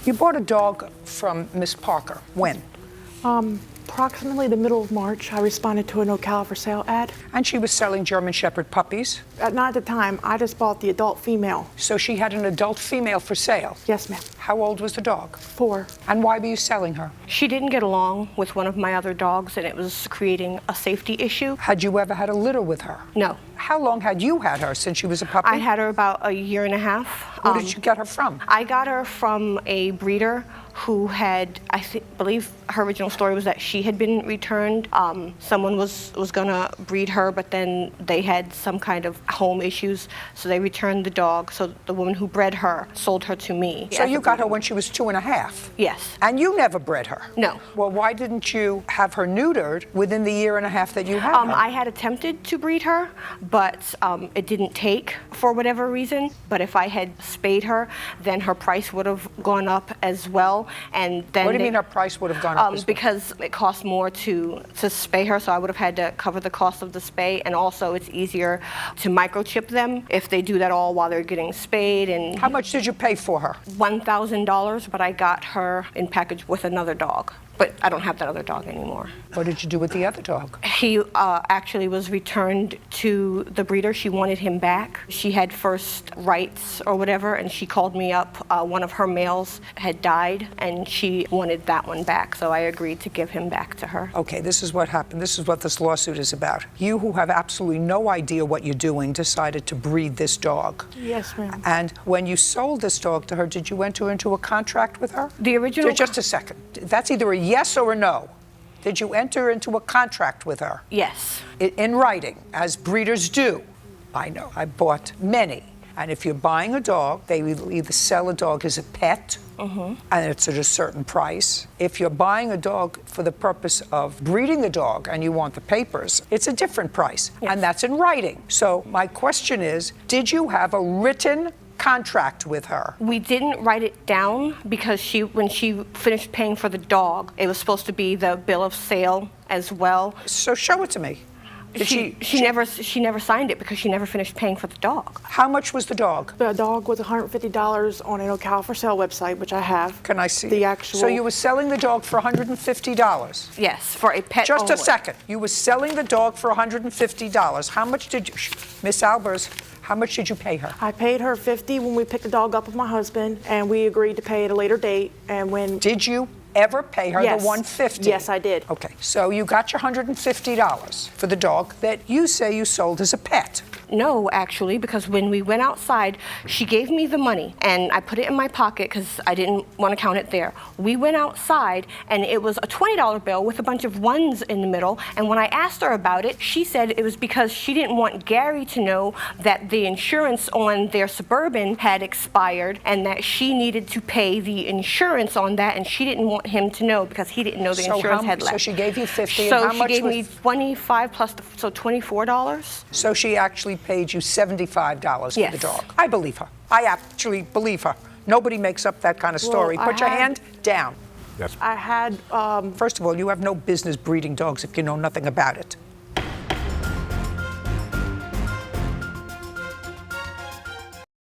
You bought a dog from Miss Parker. When? Approximately the middle of March, I responded to a no cow for sale ad. And she was selling German Shepherd puppies? Not at the time. I just bought the adult female. So she had an adult female for sale? Yes, ma'am. How old was the dog? 4. And why were you selling her? She didn't get along with one of my other dogs, and it was creating a safety issue. Had you ever had a litter with her? No. How long had you had her since she was a puppy? I had her about a year and a half. Who did you get her from? I got her from a breeder who had, believe her original story was that she had been returned. Someone was gonna breed her, but then they had some kind of home issues, so they returned the dog. So the woman who bred her sold her to me. So you got her when she was 2.5? Yes. And you never bred her? No. Well, why didn't you have her neutered within the year and a half that you had her? I had attempted to breed her, but it didn't take for whatever reason. But if I had spayed her, then her price would have gone up as well. And then what do you mean her price would have gone up as well? Because it cost more to spay her, so I would have had to cover the cost of the spay, and also it's easier to microchip them if they do that all while they're getting spayed. And how much did you pay for her? $1,000, but I got her in package with another dog. But I don't have that other dog anymore. What did you do with the other dog? He actually was returned to the breeder. She wanted him back. She had first rights or whatever, and she called me up. One of her males had died, and she wanted that one back, so I agreed to give him back to her. Okay, this is what happened. This is what this lawsuit is about. You, who have absolutely no idea what you're doing, decided to breed this dog. Yes, ma'am. And when you sold this dog to her, did you enter into a contract with her? The original... Just a second. That's either a yes or a no. Did you enter into a contract with her? Yes. In writing, as breeders do. I know, I bought many. And if you're buying a dog, they will either sell a dog as a pet, and it's at a certain price. If you're buying a dog for the purpose of breeding the dog and you want the papers, it's a different price, and that's in writing. So my question is, did you have a written contract with her? We didn't write it down because when she finished paying for the dog, it was supposed to be the bill of sale as well. So show it to me. She never signed it because she never finished paying for the dog. How much was the dog? The dog was $150 on a no cow for sale website, which I have. Can I see the actual? So you were selling the dog for $150? Yes, for a pet Just only. a second. You were selling the dog for $150. How much did you, Miss Albers, how much did you pay her? I paid her $50 when we picked the dog up with my husband, and we agreed to pay at a later date. And when did you ever pay her yes. the $150? Yes, I did. Okay, so you got your $150 for the dog that you say you sold as a pet. No, actually, because when we went outside, she gave me the money, and I put it in my pocket because I didn't want to count it there. We went outside, and it was a $20 bill with a bunch of ones in the middle, and when I asked her about it, she said it was because she didn't want Gary to know that the insurance on their Suburban had expired, and that she needed to pay the insurance on that, and she didn't want him to know because he didn't know the insurance had left. So she gave you $50, so and how much she gave me $25 plus, so $24. So she actually paid you $75 for yes. the dog. I believe her. I actually believe her. Nobody makes up that kind of story. Well, Put your hand down. I had... First of all, you have no business breeding dogs if you know nothing about it.